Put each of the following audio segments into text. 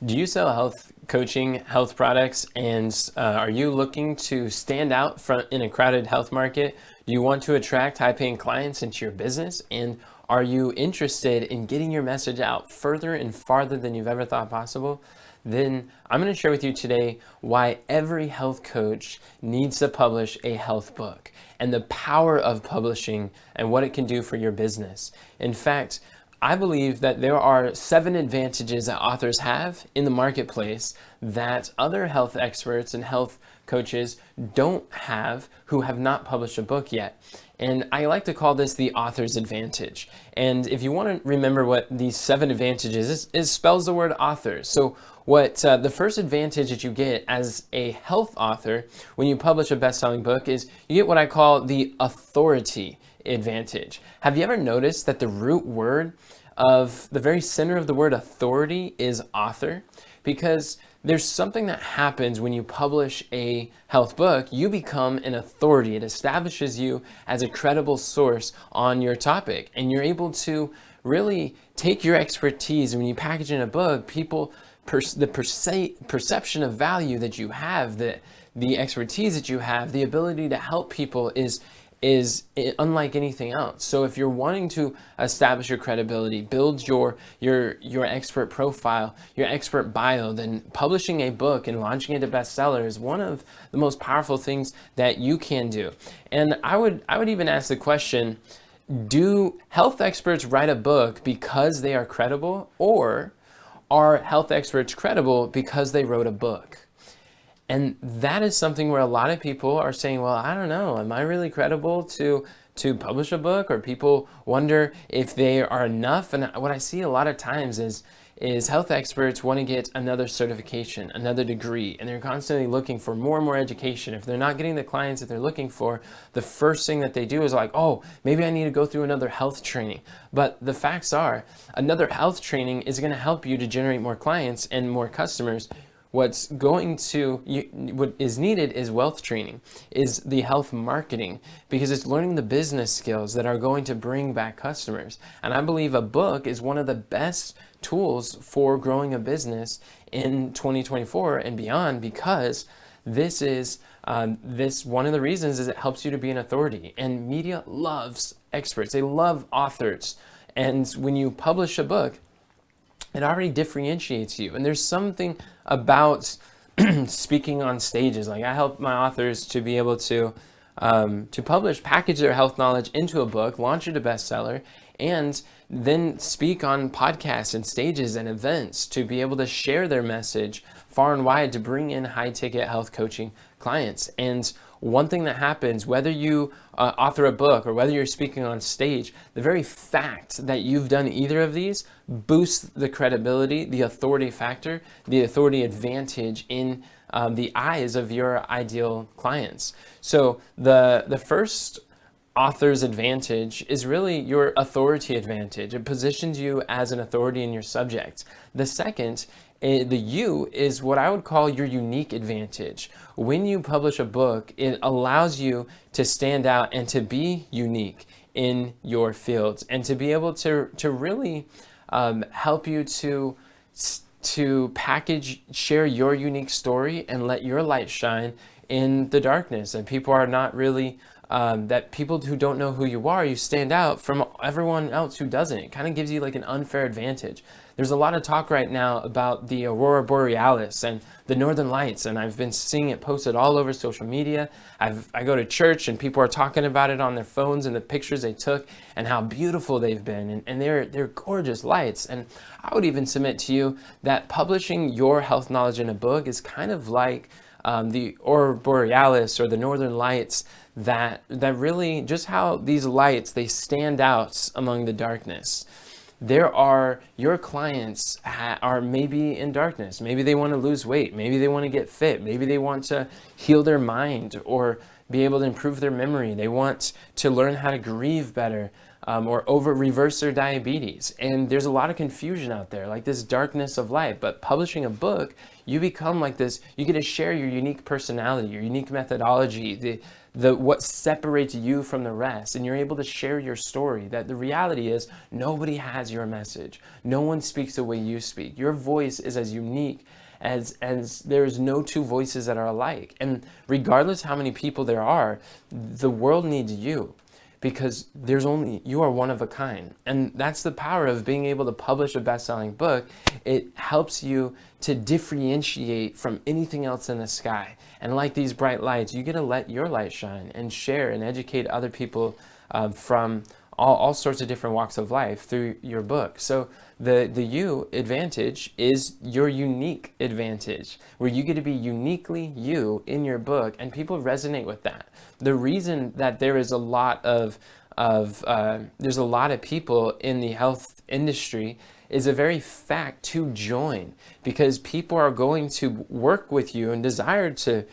Do you sell health coaching, health products, and are you looking to stand out in a crowded health market? Do you want to attract high-paying clients into your business? And are you interested in getting your message out further and farther than you've ever thought possible? Then I'm going to share with you today why every health coach needs to publish a health book and the power of publishing and what it can do for your business. In fact, I believe that there are 7 advantages that authors have in the marketplace that other health experts and health coaches don't have who have not published a book yet. And I like to call this the author's advantage. And if you want to remember what these 7 advantages is, it spells the word author. So what the first advantage that you get as a health author when you publish a best-selling book is you get what I call the authority advantage. Have you ever noticed that the root word of the very center of the word authority is author? Because there's something that happens when you publish a health book. You become an authority. It establishes you as a credible source on your topic, and you're able to really take your expertise, and when you package in a book, people the perception of value that you have, the expertise that you have, the ability to help people is unlike anything else. So if you're wanting to establish your credibility, build your expert profile, your expert bio, then publishing a book and launching it to bestseller is one of the most powerful things that you can do. And I would even ask the question, do health experts write a book because they are credible, or are health experts credible because they wrote a book? And that is something where a lot of people are saying, well, I don't know, am I really credible to publish a book? Or people wonder if they are enough. And what I see a lot of times is health experts want to get another certification, another degree, and they're constantly looking for more and more education. If they're not getting the clients that they're looking for, the first thing that they do is like, oh, maybe I need to go through another health training. But the facts are, another health training is going to help you to generate more clients and more customers. What is needed is wealth training, is the health marketing, because it's learning the business skills that are going to bring back customers. And I believe a book is one of the best tools for growing a business in 2024 and beyond, because this is one of the reasons is it helps you to be an authority. And media loves experts. They love authors. And when you publish a book, it already differentiates you. And there's something about speaking on stages. Like, I help my authors to be able to package their health knowledge into a book, launch it to bestseller, and then speak on podcasts and stages and events to be able to share their message far and wide to bring in high-ticket health coaching clients. And one thing that happens, whether you author a book or whether you're speaking on stage, the very fact that you've done either of these boosts the credibility, the authority factor, the authority advantage in the eyes of your ideal clients. So the first author's advantage is really your authority advantage. It positions you as an authority in your subject. The second, the U, is what I would call your unique advantage. When you publish a book, it allows you to stand out and to be unique in your fields, and to be able to really help you to share your unique story and let your light shine in the darkness. And people are not really that people who don't know who you are, you stand out from everyone else who doesn't. It kind of gives you like an unfair advantage. There's a lot of talk right now about the aurora borealis and the northern lights, and I've been seeing it posted all over social media. I go to church and people are talking about it on their phones and the pictures they took and how beautiful they've been, and they're gorgeous lights. And I would even submit to you that publishing your health knowledge in a book is kind of like the aurora borealis or the northern lights, that really just how these lights, they stand out among the darkness. Your clients are maybe in darkness. Maybe they want to lose weight. Maybe they want to get fit. Maybe they want to heal their mind, or be able to improve their memory. They want to learn how to grieve better, or reverse their diabetes. And there's a lot of confusion out there, like this darkness of life. But publishing a book, you become like this, you get to share your unique personality, your unique methodology, what separates you from the rest, and you're able to share your story. That the reality is nobody has your message. No one speaks the way you speak. Your voice is as unique as there's no two voices that are alike. And regardless how many people there are, the world needs you, because you are one of a kind. And that's the power of being able to publish a best-selling book. It helps you to differentiate from anything else in the sky. And like these bright lights, you get to let your light shine and share and educate other people from all sorts of different walks of life through your book. So the you advantage is your unique advantage, where you get to be uniquely you in your book, and people resonate with that. The reason that there is a lot of people in the health industry is a very fact to join, because people are going to work with you and desire to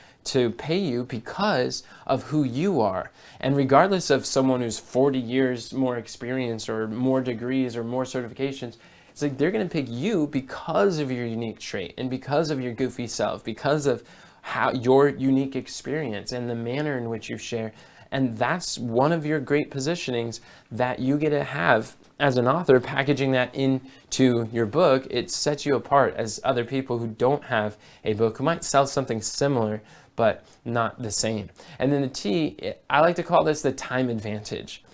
pay you because of who you are. And regardless of someone who's 40 years more experience or more degrees or more certifications, it's like they're going to pick you because of your unique trait and because of your goofy self, because of how your unique experience and the manner in which you share. And that's one of your great positionings that you get to have as an author. Packaging that into your book, it sets you apart as other people who don't have a book, who might sell something similar but not the same. And then the T, I like to call this the time advantage.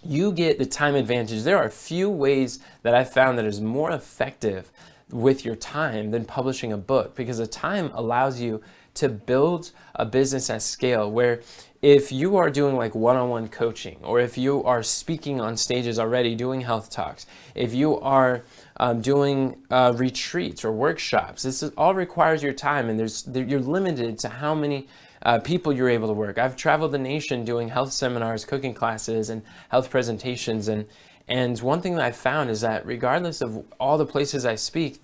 You get the time advantage. There are few ways that I've found that is more effective with your time than publishing a book, because the time allows you to build a business at scale, where if you are doing like one-on-one coaching, or if you are speaking on stages already doing health talks, if you are doing retreats or workshops, all requires your time, and you're limited to how many people you're able to work. I've traveled the nation doing health seminars, cooking classes, and health presentations, and one thing that I've found is that regardless of all the places I speak,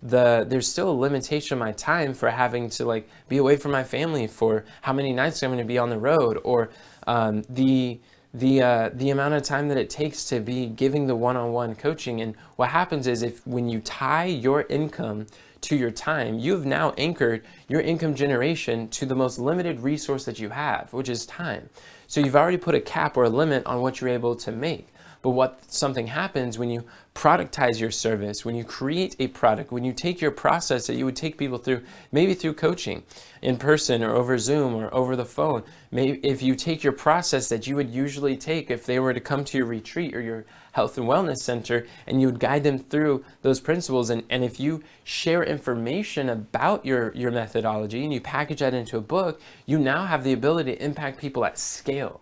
there's still a limitation of my time for having to like be away from my family for how many nights I'm going to be on the road, or the amount of time that it takes to be giving the one-on-one coaching. And what happens is, when you tie your income to your time, you've now anchored your income generation to the most limited resource that you have, which is time. So you've already put a cap or a limit on what you're able to make. But something happens when you productize your service, when you create a product, when you take your process that you would take people through, maybe through coaching in person or over Zoom or over the phone. Maybe if you take your process that you would usually take if they were to come to your retreat or your health and wellness center, and you would guide them through those principles. And if you share information about your methodology and you package that into a book, you now have the ability to impact people at scale.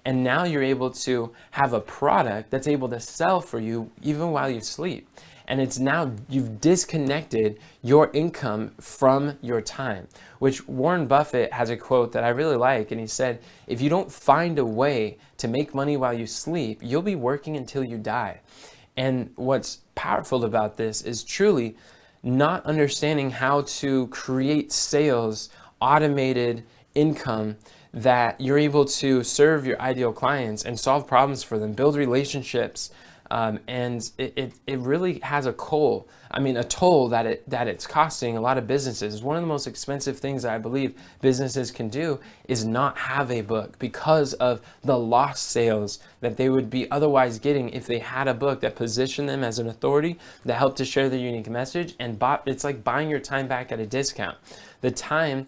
And now you're able to have a product that's able to sell for you even while you sleep. And it's now you've disconnected your income from your time, which Warren Buffett has a quote that I really like. And he said, if you don't find a way to make money while you sleep, you'll be working until you die. And what's powerful about this is truly not understanding how to create sales, automated income, that you're able to serve your ideal clients and solve problems for them, build relationships, and it really has a toll that it's costing a lot of businesses. One of the most expensive things that I believe businesses can do is not have a book, because of the lost sales that they would be otherwise getting if they had a book that positioned them as an authority that helped to share their unique message. And it's like buying your time back at a discount. The time,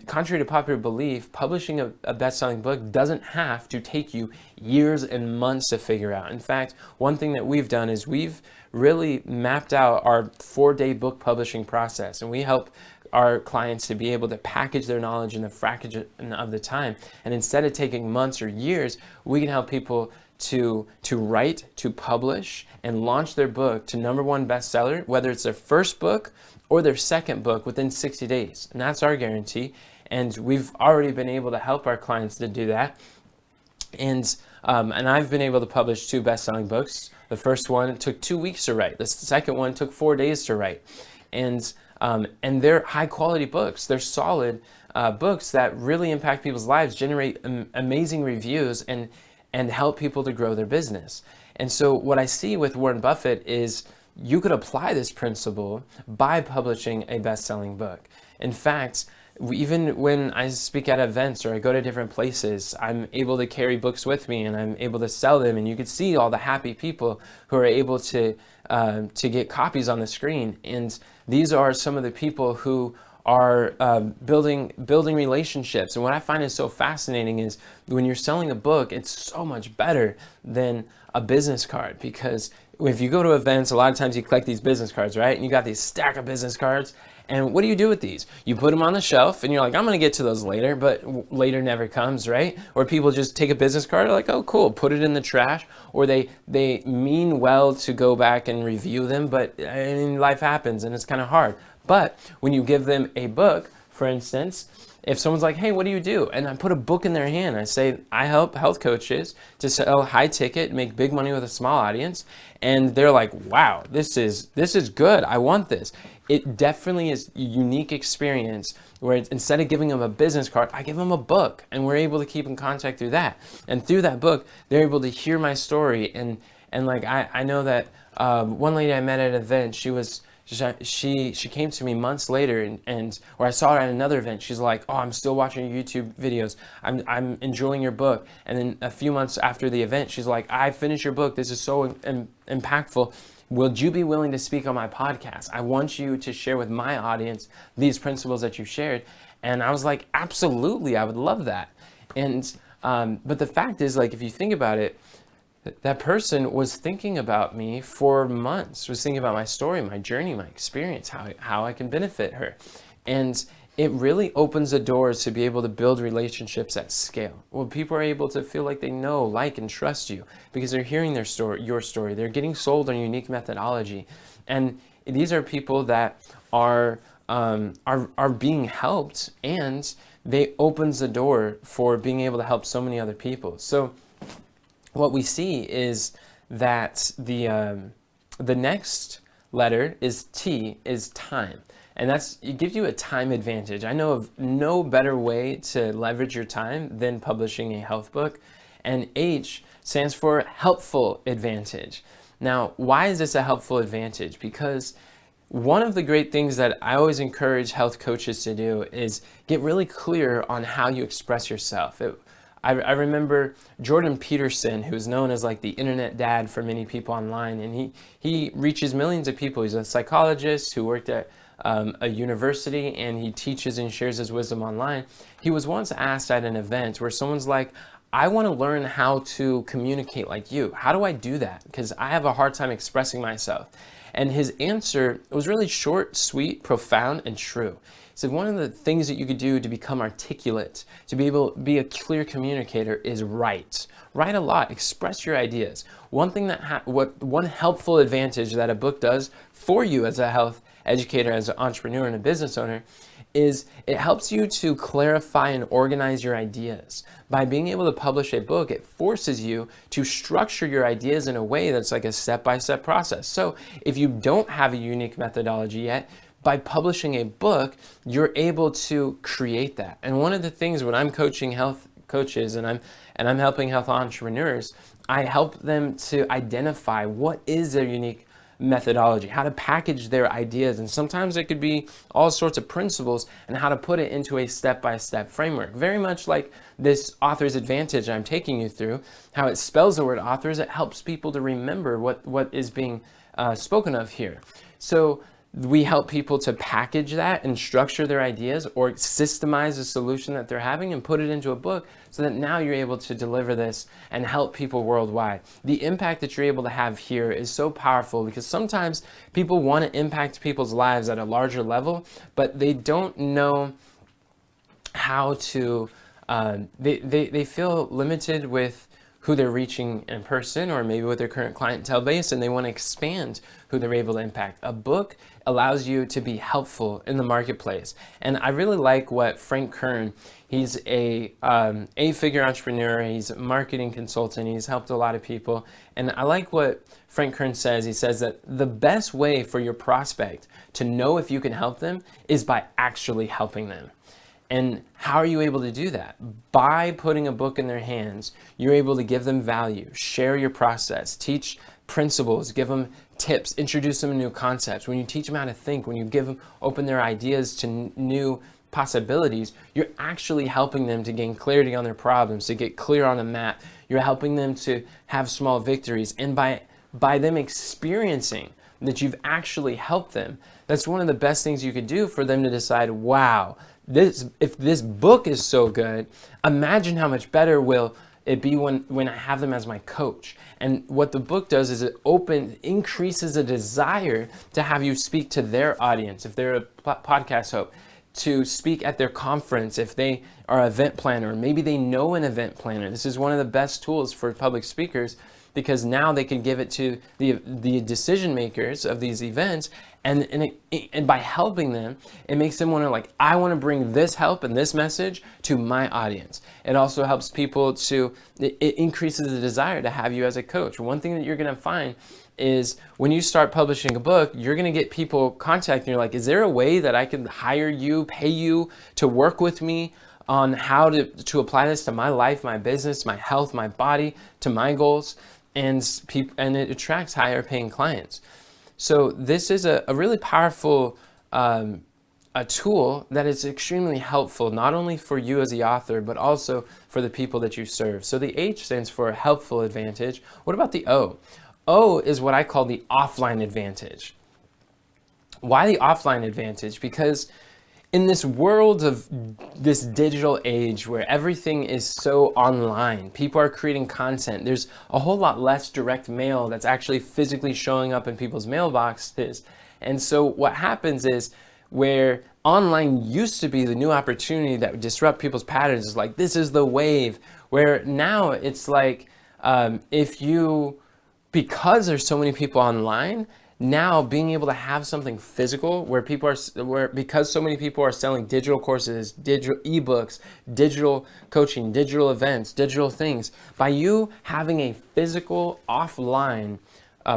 contrary to popular belief, publishing a best-selling book doesn't have to take you years and months to figure out. In fact, one thing that we've done is we've really mapped out our 4-day book publishing process, and we help our clients to be able to package their knowledge in the fraction of the time. And instead of taking months or years, we can help people to write, to publish, and launch their book to #1 bestseller, whether it's their first book or their second book, within 60 days. And that's our guarantee. And we've already been able to help our clients to do that. And I've been able to publish 2 best-selling books. The first one took 2 weeks to write. The second one took 4 days to write. And And they're high quality books. They're solid books that really impact people's lives, generate amazing reviews, and help people to grow their business. And so what I see with Warren Buffett is you could apply this principle by publishing a best-selling book. In fact, even when I speak at events or I go to different places, I'm able to carry books with me and I'm able to sell them. And you can see all the happy people who are able to get copies on the screen. And these are some of the people who are building relationships. And what I find is so fascinating is when you're selling a book, it's so much better than a business card, because if you go to events, a lot of times you collect these business cards, right? And you got these stack of business cards. And what do you do with these? You put them on the shelf and you're like, I'm going to get to those later, but later never comes, right? Or people just take a business card, like, oh, cool, put it in the trash. Or they mean well to go back and review them, but I mean, life happens and it's kind of hard. But when you give them a book, for instance, if someone's like, hey, what do you do? And I put a book in their hand, I say, I help health coaches to sell high ticket, make big money with a small audience. And they're like, wow, this is good. I want this. It definitely is a unique experience where instead of giving them a business card, I give them a book, and we're able to keep in contact through that. And through that book, they're able to hear my story. And like, I know that one lady I met at an event, she came to me months later or I saw her at another event. She's like, oh, I'm still watching your YouTube videos. I'm enjoying your book. And then a few months after the event, she's like, I finished your book. This is so impactful. Would you be willing to speak on my podcast? I want you to share with my audience these principles that you shared. And I was like, absolutely, I would love that. And but the fact is, like, if you think about it, that person was thinking about me for months, was thinking about my story, my journey, my experience, how I can benefit her. And it really opens the doors to be able to build relationships at scale. Well, people are able to feel like they know, like, and trust you because they're hearing their story, your story. They're getting sold on unique methodology. And these are people that are being helped, and they opens the door for being able to help so many other people. So what we see is that the next letter is T, is time. And it gives you a time advantage. I know of no better way to leverage your time than publishing a health book. And H stands for helpful advantage. Now, why is this a helpful advantage? Because one of the great things that I always encourage health coaches to do is get really clear on how you express yourself. I remember Jordan Peterson, who's known as like the internet dad for many people online, and he reaches millions of people. He's a psychologist who worked at a university, and he teaches and shares his wisdom online. He was once asked at an event where someone's like, I want to learn how to communicate like you. How do I do that? Because I have a hard time expressing myself. And his answer was really short, sweet, profound, and true. He said, one of the things that you could do to become articulate, to be able to be a clear communicator, is write. Write a lot, express your ideas. One thing one helpful advantage that a book does for you as a health educator, as an entrepreneur and a business owner, is it helps you to clarify and organize your ideas. By being able to publish a book, it forces you to structure your ideas in a way that's like a step-by-step process. So if you don't have a unique methodology yet, by publishing a book, you're able to create that. And one of the things when I'm coaching health coaches and I'm helping health entrepreneurs, I help them to identify what is their unique methodology, how to package their ideas. And sometimes it could be all sorts of principles and how to put it into a step-by-step framework. Very much like this author's advantage I'm taking you through, how it spells the word authors, it helps people to remember what is being spoken of here. So we help people to package that and structure their ideas or systemize the solution that they're having and put it into a book so that now you're able to deliver this and help people worldwide. The impact that you're able to have here is so powerful because sometimes people want to impact people's lives at a larger level, but they don't know how to, they feel limited with who they're reaching in person or maybe with their current clientele base, and they want to expand who they're able to impact. A book allows you to be helpful in the marketplace. And I really like what Frank Kern, he's a eight-figure entrepreneur, he's a marketing consultant, he's helped a lot of people. And I like what Frank Kern says. He says that the best way for your prospect to know if you can help them is by actually helping them. And how are you able to do that? By putting a book in their hands, you're able to give them value, share your process, teach principles, give them tips, introduce them to new concepts. When you teach them how to think, when you give them, open their ideas to new possibilities, you're actually helping them to gain clarity on their problems, to get clear on a map. You're helping them to have small victories. And by them experiencing that you've actually helped them, that's one of the best things you could do for them to decide, wow, if this book is so good, imagine how much better will it be when I have them as my coach. And what the book does is it increases a desire to have you speak to their audience. If they're a podcast host, to speak at their conference, if they are an event planner, maybe they know an event planner. This is one of the best tools for public speakers, because now they can give it to the decision makers of these events, and by helping them, it makes them want to, like, I want to bring this help and this message to my audience. It also helps people it increases the desire to have you as a coach. One thing that you're going to find is when you start publishing a book, you're going to get people contacting you like, is there a way that I can hire you, pay you to work with me on how to apply this to my life, my business, my health, my body, to my goals? And it attracts higher paying clients. So this is a really powerful a tool that is extremely helpful, not only for you as the author, but also for the people that you serve. So the H stands for helpful advantage. What about the O? O is what I call the offline advantage. Why the offline advantage? Because in this world of this digital age where everything is so online, people are creating content, there's a whole lot less direct mail that's actually physically showing up in people's mailboxes. And so what happens is, where online used to be the new opportunity that would disrupt people's patterns, is like, this is the wave, where now it's like, because there's so many people online, now being able to have something physical because so many people are selling digital courses, digital ebooks, digital coaching, digital events, digital things, by you having a physical offline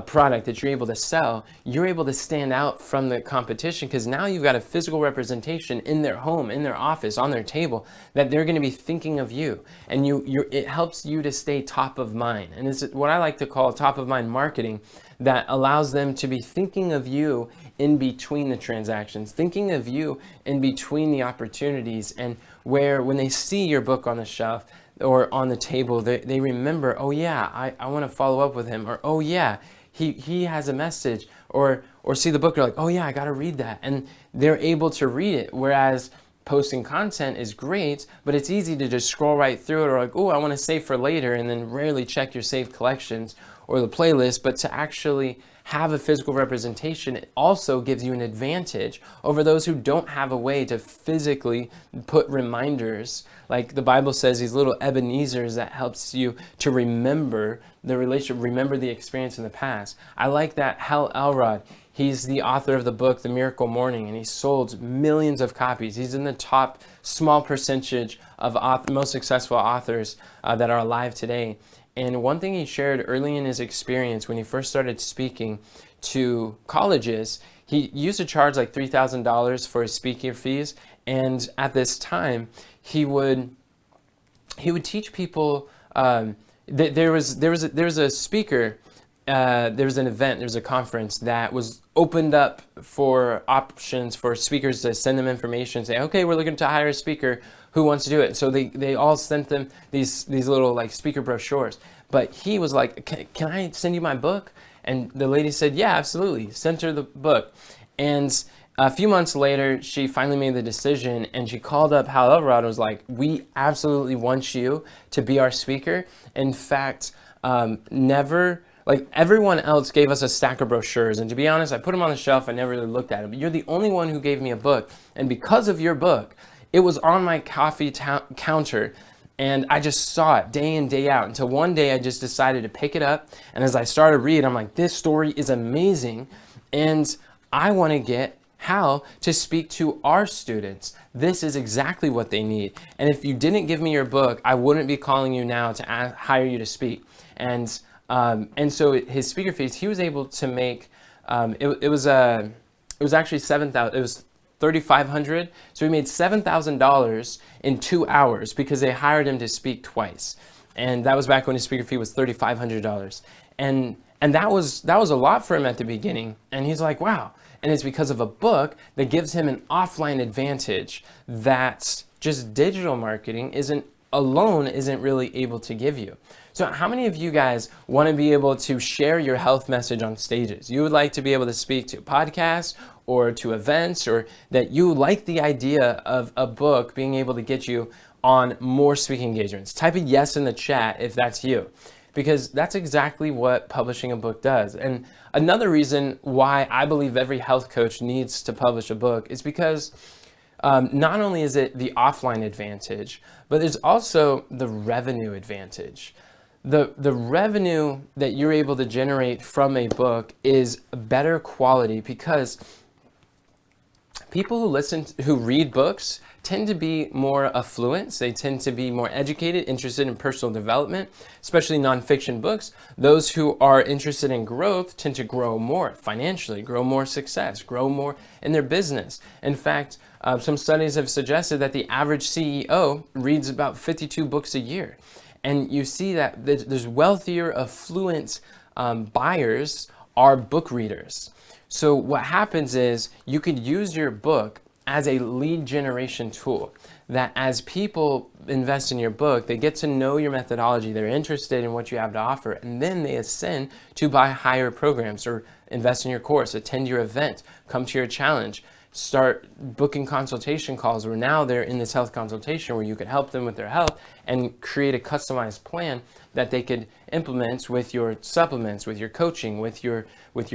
product that you're able to sell, you're able to stand out from the competition, because now you've got a physical representation in their home, in their office, on their table, that they're going to be thinking of you, and it helps you to stay top of mind. And it's what I like to call top of mind marketing, that allows them to be thinking of you in between the transactions, thinking of you in between the opportunities, and where when they see your book on the shelf or on the table, they remember, oh yeah, I want to follow up with him, or oh yeah, he has a message, or see the book, they're like, oh yeah, I got to read that. And they're able to read it. Whereas posting content is great, but it's easy to just scroll right through it, or like, oh, I want to save for later, and then rarely check your saved collections or the playlist. But to actually have a physical representation, it also gives you an advantage over those who don't have a way to physically put reminders. Like the Bible says, these little Ebenezers that helps you to remember the relationship, remember the experience in the past. I like that Hal Elrod, he's the author of the book, The Miracle Morning, and he sold millions of copies. He's in the top small percentage of most successful authors that are alive today. And one thing he shared early in his experience when he first started speaking to colleges, he used to charge like $3,000 for his speaking fees. And at this time, he would teach people. There was a speaker. There was an event. There was a conference that was opened up for options for speakers to send them information. Say, okay, we're looking to hire a speaker. Who wants to do it? So they all sent them these little like speaker brochures. But he was like, can I send you my book? And the lady said, yeah, absolutely. Sent her the book. And a few months later, she finally made the decision, and she called up Hal Elrod and was like, we absolutely want you to be our speaker. In fact, like everyone else gave us a stack of brochures, and to be honest, I put them on the shelf. I never really looked at them, but you're the only one who gave me a book. And because of your book, it was on my coffee counter And I just saw it day in, day out until one day I just decided to pick it up. And as I started reading, I'm like, this story is amazing. And I want to get how to speak to our students. This is exactly what they need. And if you didn't give me your book, I wouldn't be calling you now to hire you to speak. And so his speaker fees, he was able to make, it was actually 7,000, it was 3,500. So he made $7,000 in 2 hours because they hired him to speak twice. And that was back when his speaker fee was $3,500. And that was a lot for him at the beginning. And he's like, wow. And it's because of a book that gives him an offline advantage that just digital marketing isn't really able to give you. So how many of you guys want to be able to share your health message on stages? You would like to be able to speak to podcasts or to events, or that you like the idea of a book being able to get you on more speaking engagements? Type a yes in the chat if that's you, because that's exactly what publishing a book does. And another reason why I believe every health coach needs to publish a book is because not only is it the offline advantage, but there's also the revenue advantage. The revenue that you're able to generate from a book is better quality, because people who read books tend to be more affluent. They tend to be more educated, interested in personal development, especially nonfiction books. Those who are interested in growth tend to grow more financially, grow more success, grow more in their business. In fact, some studies have suggested that the average CEO reads about 52 books a year. And you see that there's wealthier, affluent buyers are book readers. So what happens is you could use your book as a lead generation tool, that as people invest in your book, they get to know your methodology, they're interested in what you have to offer, and then they ascend to buy higher programs or invest in your course, attend your event, come to your challenge, start booking consultation calls, where now they're in this health consultation where you could help them with their health and create a customized plan that they could implement with your supplements, with your coaching, with your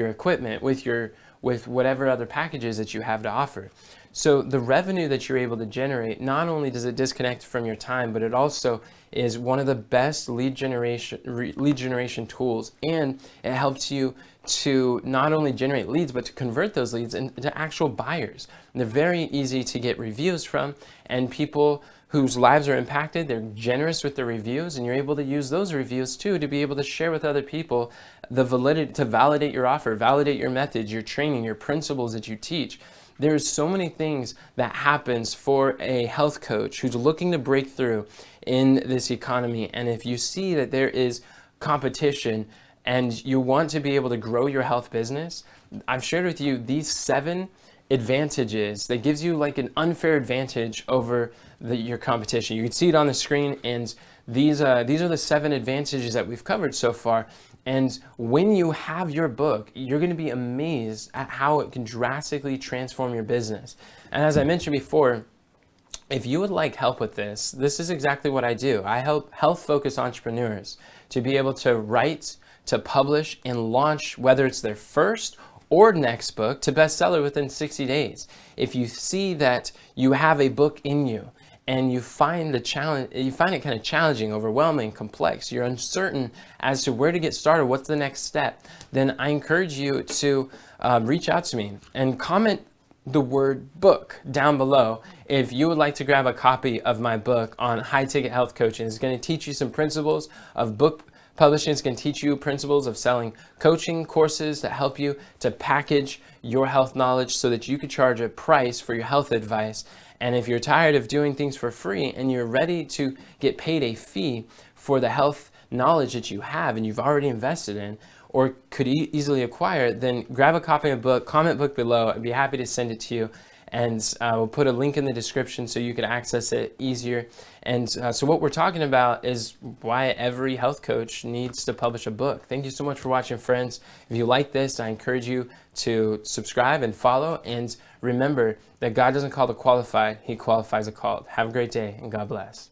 equipment, with whatever other packages that you have to offer. So the revenue that you're able to generate, not only does it disconnect from your time, but it also is one of the best lead generation tools, and it helps you to not only generate leads, but to convert those leads into actual buyers. And they're very easy to get reviews from, and people whose lives are impacted, they're generous with their reviews, and you're able to use those reviews too to be able to share with other people the validity, to validate your offer, validate your methods, your training, your principles that you teach. There's so many things that happens for a health coach who's looking to break through in this economy. And if you see that there is competition and you want to be able to grow your health business, I've shared with you these 7 advantages that gives you like an unfair advantage over your competition. You can see it on the screen, and these are the 7 advantages that we've covered so far. And when you have your book, you're going to be amazed at how it can drastically transform your business. And as I mentioned before, if you would like help with this, this is exactly what I do. I help health-focused entrepreneurs to be able to write, to publish, and launch, whether it's their first or next book, to bestseller within 60 days. If you see that you have a book in you, and you find it kind of challenging, overwhelming, complex, you're uncertain as to where to get started, what's the next step, then I encourage you to reach out to me and comment the word book down below if you would like to grab a copy of my book on high ticket health coaching. It's going to teach you some principles of book publishing. It's going to teach you principles of selling coaching courses that help you to package your health knowledge so that you could charge a price for your health advice. And if you're tired of doing things for free and you're ready to get paid a fee for the health knowledge that you have and you've already invested in or could easily acquire, then grab a copy of the book, comment book below. I'd be happy to send it to you. And we'll put a link in the description so you can access it easier. And so what we're talking about is why every health coach needs to publish a book. Thank you so much for watching, friends. If you like this, I encourage you to subscribe and follow. And remember that God doesn't call the qualified, He qualifies the called. Have a great day, and God bless.